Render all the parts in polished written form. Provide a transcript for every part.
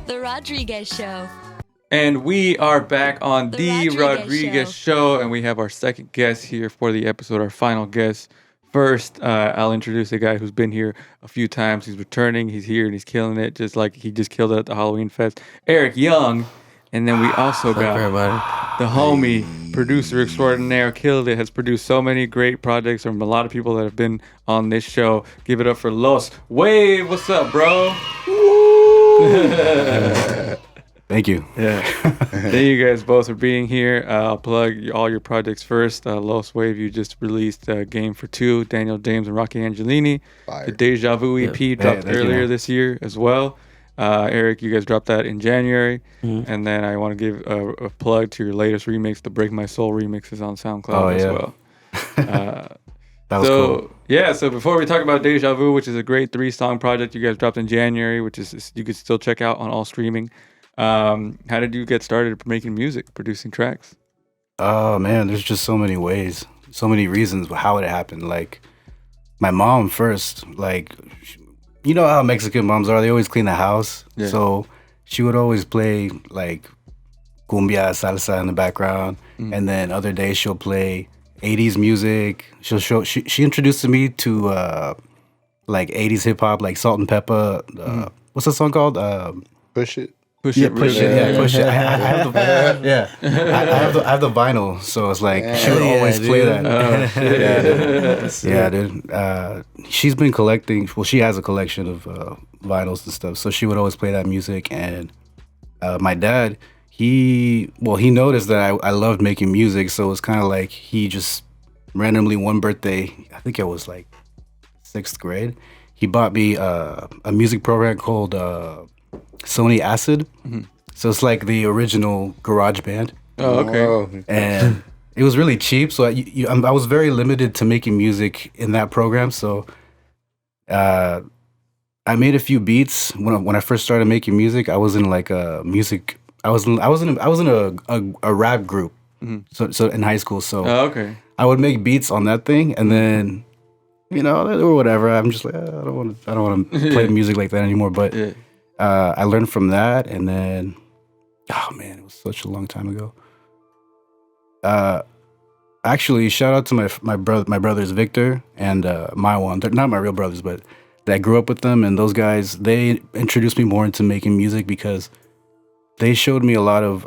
The Rodriguez Show. And we are back on the Rodriguez Show, and we have our second guest here for the episode, our final guest. First, I'll introduce a guy who's been here a few times. He's returning, he's here, and he's killing it, just like he just killed it at the Halloween Fest. Erick Yung. And then we also got the homie, producer extraordinaire, killed it, has produced so many great projects from a lot of people that have been on this show. Give it up for Los.Wav. What's up, bro? Thank you. Yeah. Thank you guys both for being here. I'll plug all your projects first. Los.Wav, you just released a game for two, Daniel James and Rocky Angelini. Fire. The Deja Vu EP dropped earlier this year as well. Erick, you guys dropped that in January. Mm-hmm. And then I want to give a plug to your latest remix, the Break My Soul remix is on SoundCloud as well. That was cool. Yeah, so before we talk about Deja Vu, which is a great 3-song project you guys dropped in January, which is you can still check out on all streaming. How did you get started making music, producing tracks? Oh, man, there's just so many ways, so many reasons how it happened. Like, my mom first, like, you know how Mexican moms are, they always clean the house. Yeah. So she would always play, like, cumbia, salsa in the background. Mm. And then other days she'll play 80s music. She introduced me to, like, 80s hip-hop, like Salt and Pepper. What's the song called? Push It. Push it. Push it. I have the vinyl, so it's like she would always play that. Dude. She's been collecting. Well, she has a collection of vinyls and stuff, so she would always play that music. And my dad, he noticed that I loved making music, so it was kind of like he just randomly one birthday, I think it was like 6th grade, he bought me a music program called Sony Acid. Mm-hmm. So it's like the original GarageBand. Oh, okay. And it was really cheap, so I was very limited to making music in that program. So I made a few beats when I first started making music. I was in like a music. I was in a rap group. Mm-hmm. So in high school. So I would make beats on that thing, and then or whatever. I'm just like I don't want to play music like that anymore. But I learned from that, and then, oh man, it was such a long time ago. Actually, shout out to my brothers Victor and Maiwan. They're not my real brothers, but I grew up with them, and those guys, they introduced me more into making music because they showed me a lot of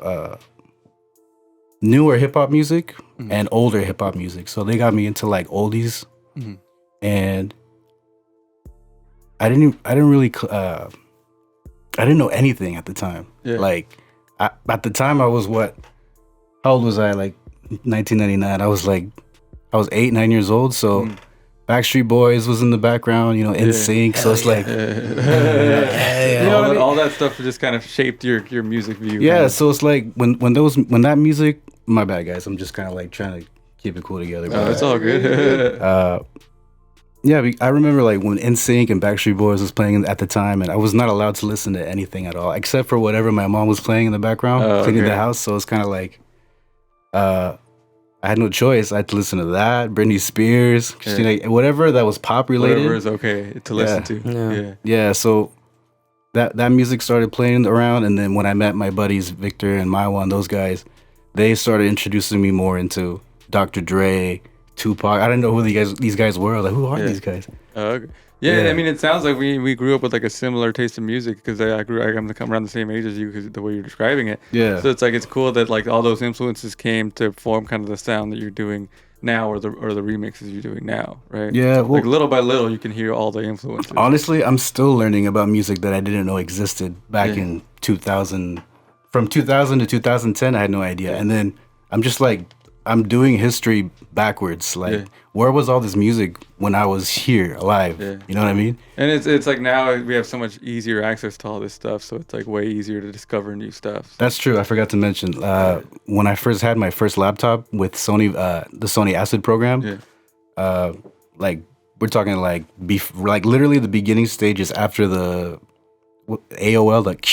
newer hip hop music and older hip hop music. So they got me into like oldies, and I didn't know anything at the time. Yeah. Like, at the time, I was how old was I? Like, 1999. I was 8, 9 years old. So, Backstreet Boys was in the background, NSYNC. So it's like, all that stuff just kind of shaped your music view. Yeah. So it's like when that music. My bad, guys. I'm just kind of like trying to keep it cool together. But, it's all good. Yeah, I remember like when NSYNC and Backstreet Boys was playing at the time, and I was not allowed to listen to anything at all except for whatever my mom was playing in the background, cleaning the house. So it's kind of like, I had no choice. I had to listen to that, Britney Spears, Christina, whatever that was pop related. Whatever is okay to listen to. Yeah. So that music started playing around, and then when I met my buddies Victor and Maiwan, those guys, they started introducing me more into Dr. Dre, Tupac. I didn't know who these guys were. Like, who are these guys? Okay. Yeah, I mean, it sounds like we grew up with like a similar taste in music because I'm around the same age as you because the way you're describing it. Yeah. So it's cool that like all those influences came to form kind of the sound that you're doing now or the remixes you're doing now, right? Yeah. Well, like little by little, you can hear all the influences. Honestly, I'm still learning about music that I didn't know existed back in 2000. From 2000 to 2010, I had no idea, and then I'm just like, I'm doing history backwards. Like, where was all this music when I was here alive? Yeah. You know what I mean? And it's like now we have so much easier access to all this stuff, so it's like way easier to discover new stuff. That's true. I forgot to mention when I first had my first laptop with Sony, the Sony Acid program. Like we're talking like literally the beginning stages after the AOL, like.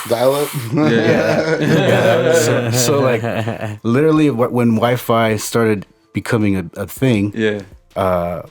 Dial-up? So like literally when Wi-Fi started becoming a thing, I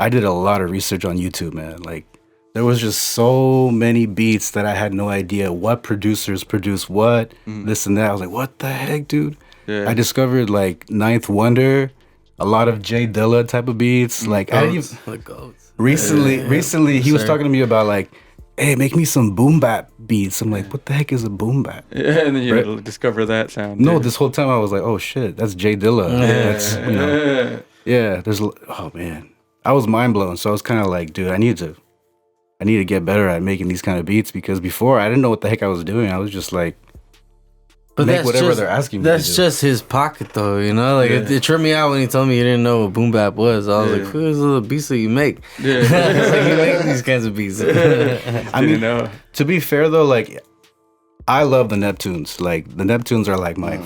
did a lot of research on YouTube, man. Like there was just so many beats that I had no idea what producers produce what, this and that. I was like, what the heck, dude? Yeah. I discovered like Ninth Wonder, a lot of Jay Dilla type of beats. Like I didn't even, recently he was talking to me about like, hey, make me some boom bap beats. I'm like, what the heck is a boom bap? Yeah, and then you discover that sound. No, too. this whole time I was like, oh shit, that's Jay Dilla. That's, you know, there's, oh man, I was mind blown. So I was kind of like, dude, I need to get better at making these kind of beats, because before I didn't know what the heck I was doing. I was just like, but make whatever they're asking me to do. That's just his pocket, though, you know? Like, it tripped me out when he told me he didn't know what boom bap was. I was like, who's the beats that you make? Yeah. Like, you make these kinds of beats. I mean, to be fair, though, like, I love the Neptunes. Like, the Neptunes are like my...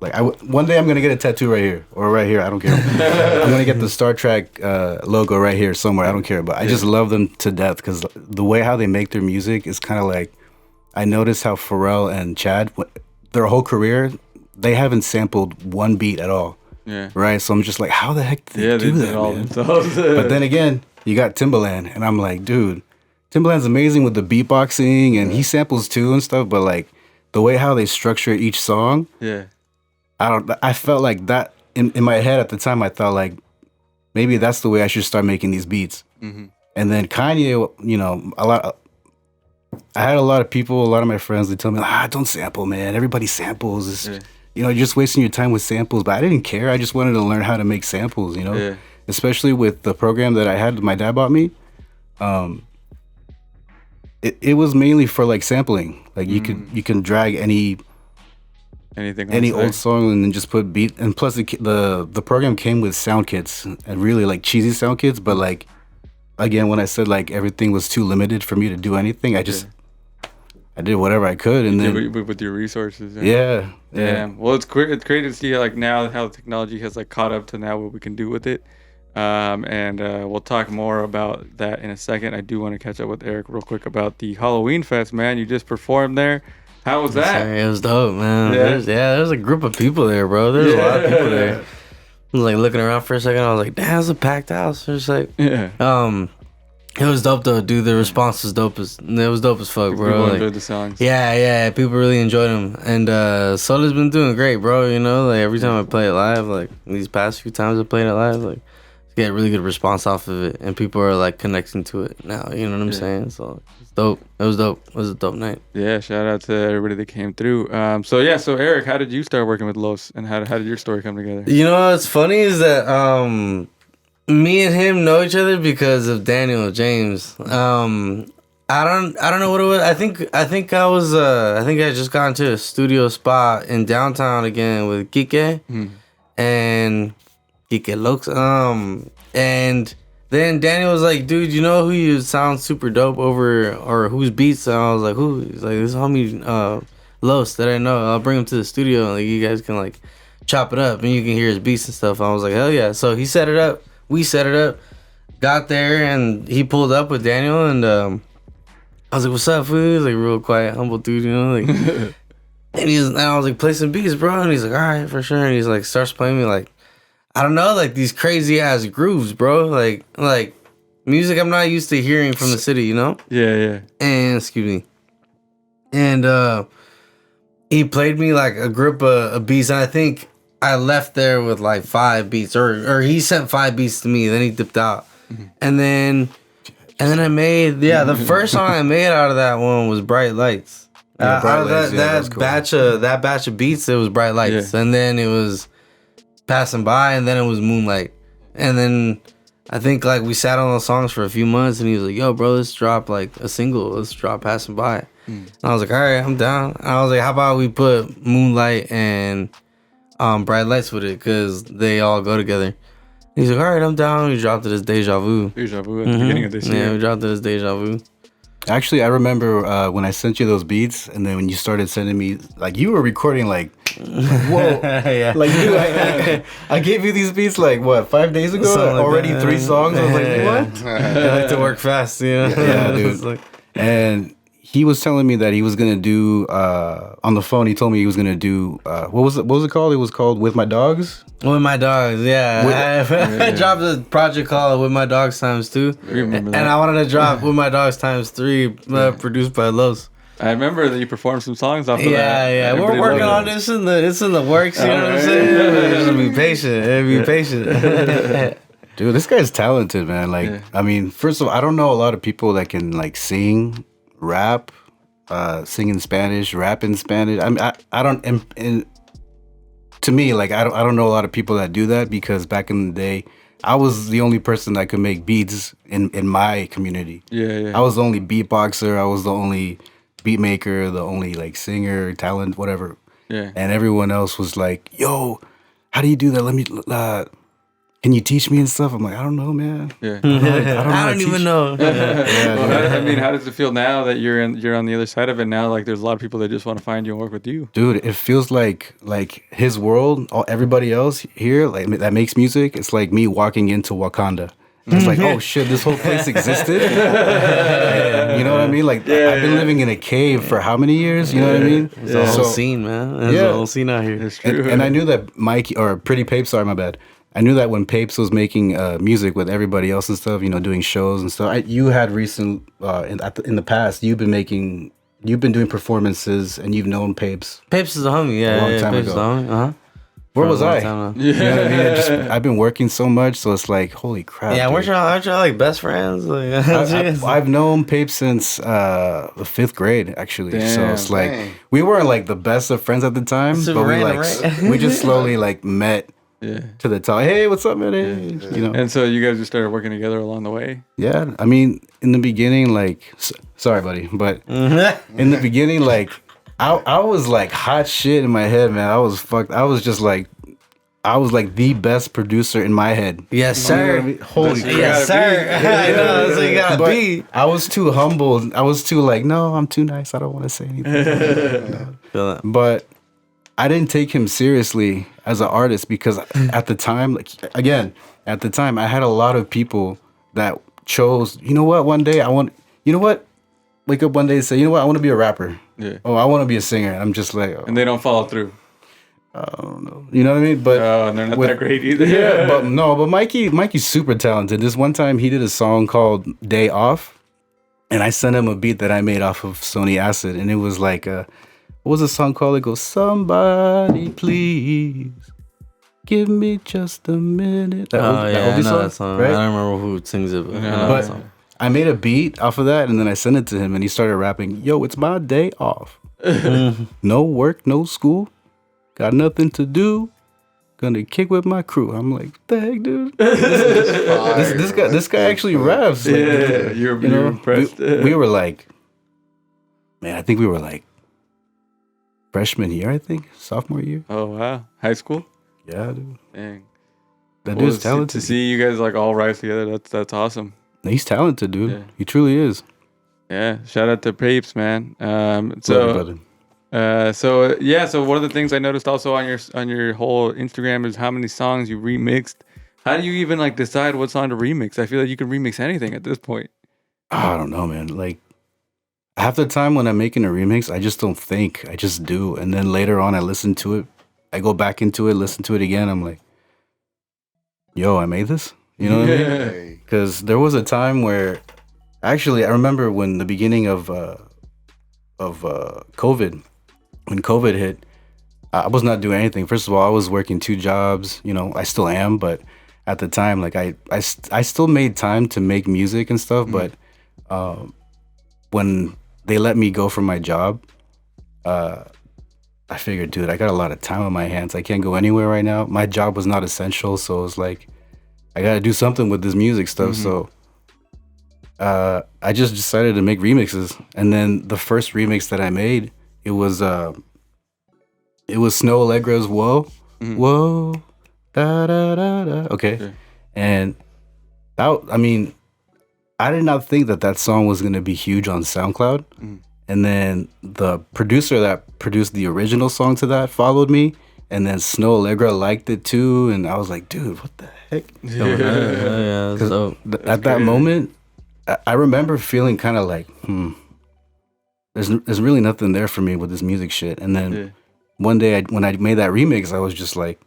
Like, one day I'm going to get a tattoo right here. Or right here, I don't care. I'm going to get the Star Trek logo right here somewhere. I don't care. But I just love them to death, because the way how they make their music is kind of like... I noticed how Pharrell and Chad... their whole career, they haven't sampled one beat at all. Yeah. Right? So I'm just like, how the heck did they do that, all man? But then again, you got Timbaland, and I'm like, dude, Timbaland's amazing with the beatboxing, and he samples too and stuff, but like, the way how they structure each song, I felt like that, in my head at the time, I thought like, maybe that's the way I should start making these beats. Mm-hmm. And then Kanye, you know, I had a lot of people, a lot of my friends, they tell me, don't sample, man. Everybody samples. You know, you're just wasting your time with samples. But I didn't care. I just wanted to learn how to make samples, you know? Yeah. Especially with the program that I had, my dad bought me. It was mainly for, like, sampling. Like, you can drag any old song and then just put beat. And plus, the program came with sound kits, and really, like, cheesy sound kits. But, like, again, when I said like everything was too limited for me to do anything, I did whatever I could, and then with your resources. Yeah. Well, it's great to see like now how technology has like caught up to now what we can do with it. And we'll talk more about that in a second. I do want to catch up with Eric real quick about the Halloween Fest, man. You just performed there. How was that? It was dope, man. There's a group of people there, bro. There's a lot of people there. I was like looking around for a second. I was like, damn, it's a packed house. It was like, it was dope though, dude. The response was dope as fuck, bro. People like, enjoyed the songs. Yeah. People really enjoyed them, and Soda's been doing great, bro. You know, like every time I play it live, like these past few times I played it live, like get really good response off of it, and people are like connecting to it now. You know what I'm saying? So it's dope. It was dope. It was a dope night. Yeah, shout out to everybody that came through. So Eric, how did you start working with Los, and how did your story come together? You know what's funny is that me and him know each other because of Daniel James. I don't know what it was. I think I just got into a studio spot in downtown again with Kike and Kike Lux. And then Daniel was like, dude, you know who you sound super dope over, or whose beats? And I was like, who? He's like, this homie Los that I know. I'll bring him to the studio and like you guys can like chop it up and you can hear his beats and stuff. I was like, hell yeah. So he set it up. We set it up. Got there and he pulled up with Daniel and I was like, what's up, fool? He was like real quiet, humble dude, you know? Like and I was like, play some beats, bro. And he's like, all right, for sure. And he's like, starts playing me like, I don't know, like these crazy ass grooves, bro. Like music I'm not used to hearing from the city, you know? Yeah. And excuse me. And he played me like a group of beats, and I think I left there with like 5 beats, or he sent 5 beats to me. Then he dipped out, and then I made the first song I made out of that one was Bright Lights. Out of that batch of beats, it was Bright Lights, and then it was Passing By, and then it was Moonlight, and then I think like we sat on those songs for a few months, and he was like, "Yo, bro, let's drop like a single. Let's drop Passing By." And I was like, "All right, I'm down." And I was like, "How about we put Moonlight and Bright Lights with it, because they all go together." And he's like, "All right, I'm down." We dropped it as Deja Vu. Deja Vu at the beginning of this year. Yeah, we dropped it as Deja Vu. Actually, I remember when I sent you those beats, and then when you started sending me, like, you were recording, like, whoa. Yeah. Like, dude, I gave you these beats, like, what, 5 days ago? Like already that. 3 songs? I was like, what? I like to work fast, you know? Yeah, dude. And he was telling me that he was gonna do on the phone. He told me he was gonna do what was it called? It was called With My Dogs. With My Dogs, yeah. I dropped a project called With My Dogs ×2. Remember that. And I wanted to drop With My Dogs ×3, produced by Los. I remember that you performed some songs off of that. Yeah. Everybody We're working loved on this. It's in the works. You know what I'm saying? Just be patient. Be patient. Dude, this guy's talented, man. Like, I mean, first of all, I don't know a lot of people that can like sing, rap, sing in Spanish, rap in Spanish. I mean, I don't. And to me, like, I don't know a lot of people that do that because back in the day, I was the only person that could make beats in my community. Yeah. I was the only beatboxer. I was the only beat maker, the only like singer, talent, whatever. Yeah. And everyone else was like, "Yo, how do you do that? Let me. Can you teach me and stuff?" I'm like, "I don't know, man. Yeah. I don't even know." How does it feel now that you're on the other side of it now? Like, there's a lot of people that just want to find you and work with you. Dude, it feels like his world, everybody else here, like that makes music. It's like me walking into Wakanda. It's like, oh shit, this whole place existed. You know what I mean? Like, I've been living in a cave for how many years? You know what I mean? It's a whole scene, man. There's a whole scene out here. It's true. And I knew that Mikey, or Pretty Papes, sorry, my bad. I knew that when Papes was making music with everybody else and stuff, you know, doing shows and stuff. You had recent in the past, you've been doing performances, and you've known Papes. Papes is a homie, yeah. A long time Papes ago. is a homie. Uh-huh. Where was I? You know You know what I mean? I've been working so much, so it's like, holy crap. Yeah, dude. aren't y'all like best friends? Like, I've known Papes since the 5th grade, actually. So it's like we weren't like the best of friends at the time, Super but we random, like right? we just slowly like met to the top. Hey, what's up, man? Hey, you know. And so you guys just started working together along the way. Yeah, I mean, in the beginning, like, sorry, buddy, but in the beginning, like, I was like hot shit in my head, man. I was fucked. I was like the best producer in my head. Yes, sir. You know what I mean? Holy crap. Yes, sir. I know, that's what you gotta But be. I was too humble. I was too like, no, I'm too nice. I don't want to say anything. Feel that. But I didn't take him seriously as an artist because at the time, at the time, I had a lot of people that chose, you know what, wake up one day and say, you know what, I want to be a rapper. Yeah. Oh, I want to be a singer. And I'm just like, oh, And they don't follow through. I don't know. You know what I mean? But And they're not that great either. yeah, but Mikey's super talented. This one time he did a song called Day Off, and I sent him a beat that I made off of Sony Acid, and it was like what was the song called? It goes, somebody please give me just a minute. I know that song. Right? I don't remember who sings it, but I know that But song. I made a beat off of that, and then I sent it to him, and he started rapping, yo, it's my day off. No work, no school. Got nothing to do. Gonna kick with my crew. I'm like, what the heck, dude? This guy actually raps. Like, Yeah, you're impressed. We were like, man, I think we were like freshman year, sophomore year. Oh, wow. High school? Yeah, dude. Dang. That Well, dude's talented. To see you guys like all rise together, that's awesome. He's talented, dude. Yeah. He truly is. Yeah. Shout out to Papes, man. Love you, So brother. one of the things I noticed also on your whole Instagram is how many songs you remixed. How do you even like decide what song to remix? I feel like you can remix anything at this point. I don't know, man. Like half the time when I'm making a remix, I just don't think. I just do. And then later on I listen to it. I go back into it, listen to it again. I'm like, yo, I made this? You know what I mean? Because there was a time where actually I remember when the beginning of COVID, when COVID hit, I was not doing anything. First of all, I was working 2 jobs. You know, I still am, but at the time, like I still made time to make music and stuff. But when they let me go from my job, I figured, dude, I got a lot of time on my hands. I can't go anywhere right now. My job was not essential, so it was like I got to do something with this music stuff. So I just decided to make remixes, and then the first remix that I made, it was Snow Allegra's "Whoa, Whoa, da da da da." Okay, and that, I mean, I did not think that song was gonna be huge on SoundCloud, and then the producer that produced the original song to that followed me, and then Snow Allegra liked it too, and I was like, dude, what the heck? Yeah. So At that moment, I remember feeling kind of like, there's really nothing there for me with this music shit. And then one day when I made that remix, I was just like,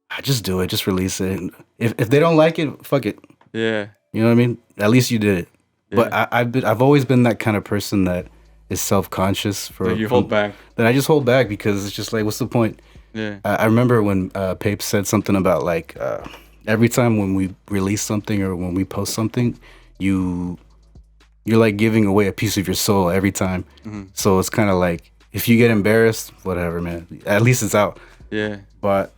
I just do it, just release it. And if they don't like it, fuck it. Yeah. You know what I mean? At least you did it. Yeah. But I've always been that kind of person that is self-conscious for Like you hold back. That I just hold back because it's just like, what's the point? Yeah. I remember when Pape said something about like every time when we release something or when we post something, you're like giving away a piece of your soul every time. Mm-hmm. So it's kind of like if you get embarrassed, whatever, man. At least it's out. Yeah. But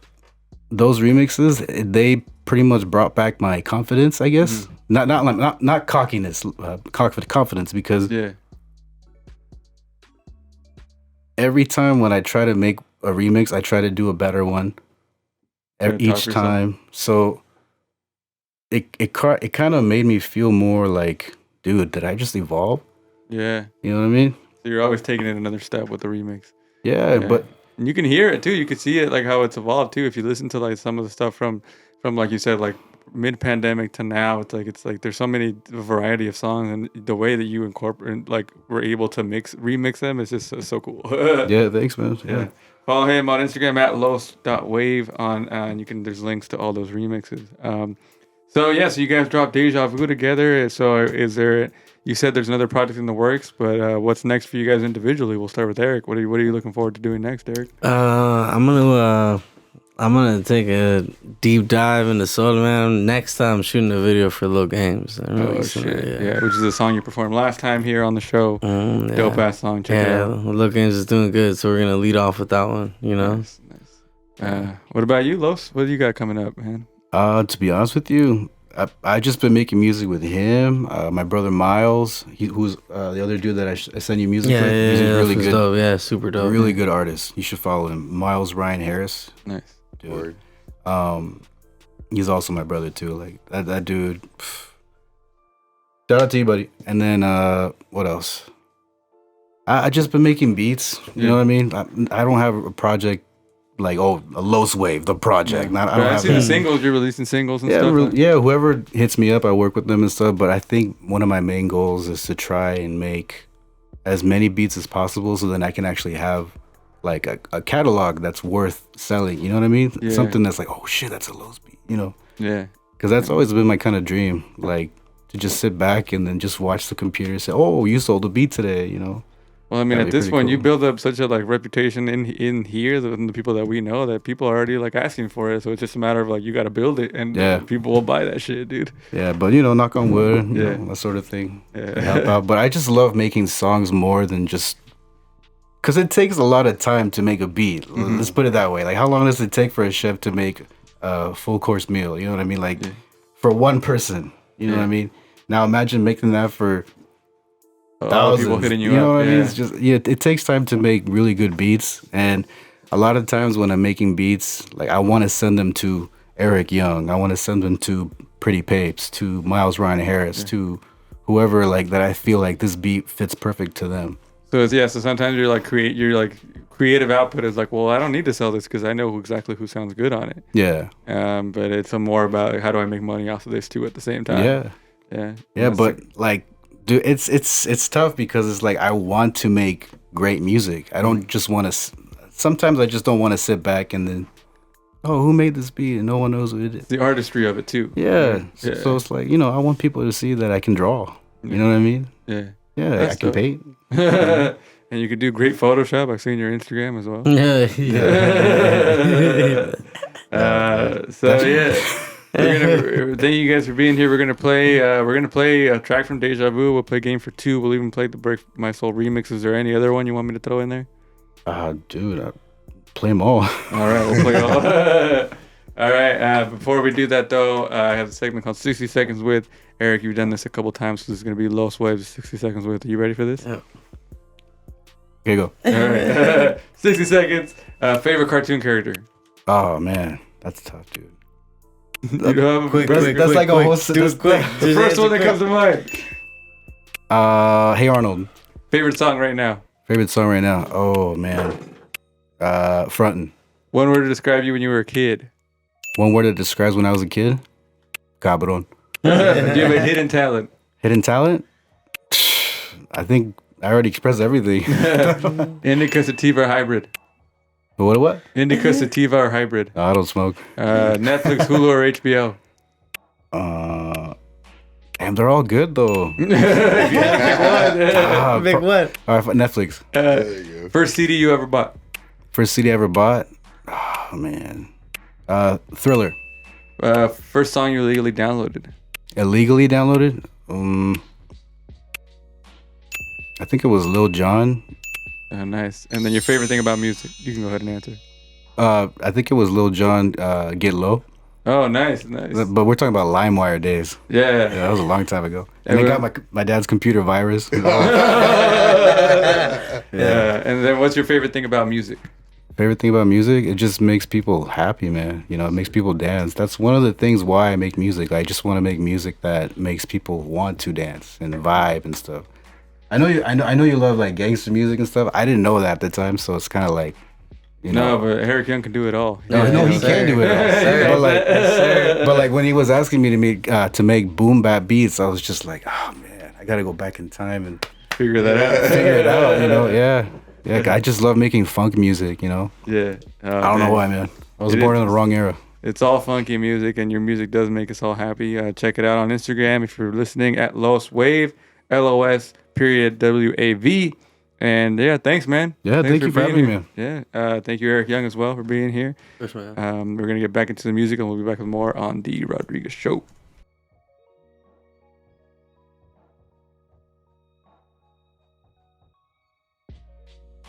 those remixes, they pretty much brought back my confidence, I guess. Mm-hmm. Not cockiness, confidence, because every time when I try to make a remix, I try to do a better one each time. So it kind of made me feel more like, dude, did I just evolve? Yeah. You know what I mean? So you're always taking it another step with the remix. Yeah, but and you can hear it too. You can see it like how it's evolved too. If you listen to like some of the stuff from like you said, like mid-pandemic to now, it's like there's so many variety of songs, and the way that you incorporate, like, were able to remix them is just so cool. Yeah, thanks, man. Yeah. Follow him on Instagram at Los.Wav and there's links to all those remixes. So you guys dropped Deja Vu together. So you said there's another project in the works, but what's next for you guys individually? We'll start with Eric. What are you looking forward to doing next, Eric? I'm gonna take a deep dive into Soul Man. Next time, I'm shooting a video for Lil Games. Shit. Yeah, which is a song you performed last time here on the show. Dope ass song. Check it out. Lil Games is doing good, so we're gonna lead off with that one. You know. Nice. What about you, Los? What do you got coming up, man? To be honest with you, I just been making music with him. My brother Miles, who's the other dude that I send you music with. He's really good. Dope. Yeah, super dope. Really good artist. You should follow him. Miles Ryan Harris. Nice. Dude. He's also my brother too. Like that dude. Shout out to you, buddy. And then what else? I just been making beats. You know what I mean? I don't have a project like a Los.Wav, the project. Yeah. I see the singles. You're releasing singles and stuff. Yeah. Whoever hits me up, I work with them and stuff. But I think one of my main goals is to try and make as many beats as possible, so then I can actually have like a catalog that's worth selling. You know what I mean? Yeah. Something that's like, oh shit, that's a Los beat. You know? Yeah. Because that's always been my kind of dream, like to just sit back and then just watch the computer and say, oh, you sold a beat today. You know? Well, I mean, at this point, you build up such a like reputation in here, the people that we know, that people are already like asking for it. So it's just a matter of like you got to build it, and people will buy that shit, dude. Yeah, but knock on wood, you know, that sort of thing. Yeah. Help out. But I just love making songs more than just because it takes a lot of time to make a beat. Mm-hmm. Let's put it that way. Like, how long does it take for a chef to make a full course meal? You know what I mean? Like for one person. You know what I mean? Now imagine making that for thousands. People hitting you know up. What I mean? It's just it takes time to make really good beats, and a lot of times when I'm making beats, like I want to send them to Erick Yung, I want to send them to Pretty Papes, to Miles Ryan Harris, to whoever like that I feel like this beat fits perfect to them. So so sometimes your creative output is like, well, I don't need to sell this because I know exactly who sounds good on it. Yeah. But it's more about how do I make money off of this too at the same time. Yeah. But like, dude, it's tough because it's like I want to make great music. I don't just want to. Sometimes I just don't want to sit back and then, oh, who made this beat and no one knows who it is. The artistry of it too. Yeah. So it's like, I want people to see that I can draw. You know what I mean? Yeah. Yeah, that's I can paint. And you could do great Photoshop. I've seen your Instagram as well. Thank you guys for being here. We're gonna play a track from Deja Vu. We'll play game for 2. We'll even play the Break My Soul remix. Is there any other one you want me to throw in there? Dude, I play them all. All right, we'll play all. All right. Before we do that though, I have a segment called 60 Seconds with Eric. You've done this a couple times, so this is gonna be Los.Wav's 60 Seconds with. Are you ready for this? Yeah. Here you go. All right. 60 seconds. Favorite cartoon character? Oh man, that's tough, dude. Quick. That's like a whole. Quick. The first one that comes to mind. Hey Arnold. Favorite song right now? Oh man. Frontin'. One word to describe you when you were a kid. One word that describes when I was a kid? Cabron. Do you have a hidden talent? Hidden talent? I think I already expressed everything. Indica, sativa, or hybrid? What? Indica, sativa, or hybrid? I don't smoke. Netflix, Hulu, or HBO? And they're all good though. Big what? All right, Netflix. There you go. First CD you ever bought? First CD I ever bought. Oh man. Thriller. First song you illegally downloaded? Illegally downloaded. I think it was Lil Jon. Nice. And then your favorite thing about music? You can go ahead and answer. I think it was Lil Jon. Get Low. Oh, nice. But we're talking about LimeWire days. Yeah. That was a long time ago. And it got my dad's computer virus. Yeah. And then what's your favorite thing about music? Favorite thing about music? It just makes people happy, man. You know, it makes people dance. That's one of the things why I make music. I just want to make music that makes people want to dance and vibe and stuff. I know you love like gangster music and stuff. I didn't know that at the time, so it's kind of like, you know. No, but Erick Yung can do it all. No, he can do it all. But like when he was asking me to make boom bap beats, I was just like, oh man, I gotta go back in time and Figure that out. figure it out. You know, yeah. I just love making funk music. You know. Yeah. I don't know why, man. I was born in the wrong era. It's all funky music, and your music does make us all happy. Check it out on Instagram if you're listening at Los.Wav, LOS.WAV. And yeah, thanks, man. Yeah, thank you for having me, man. Yeah, thank you, Erick Yung, as well, for being here. Yes, man. We're gonna get back into the music, and we'll be back with more on the Rodriguez Show.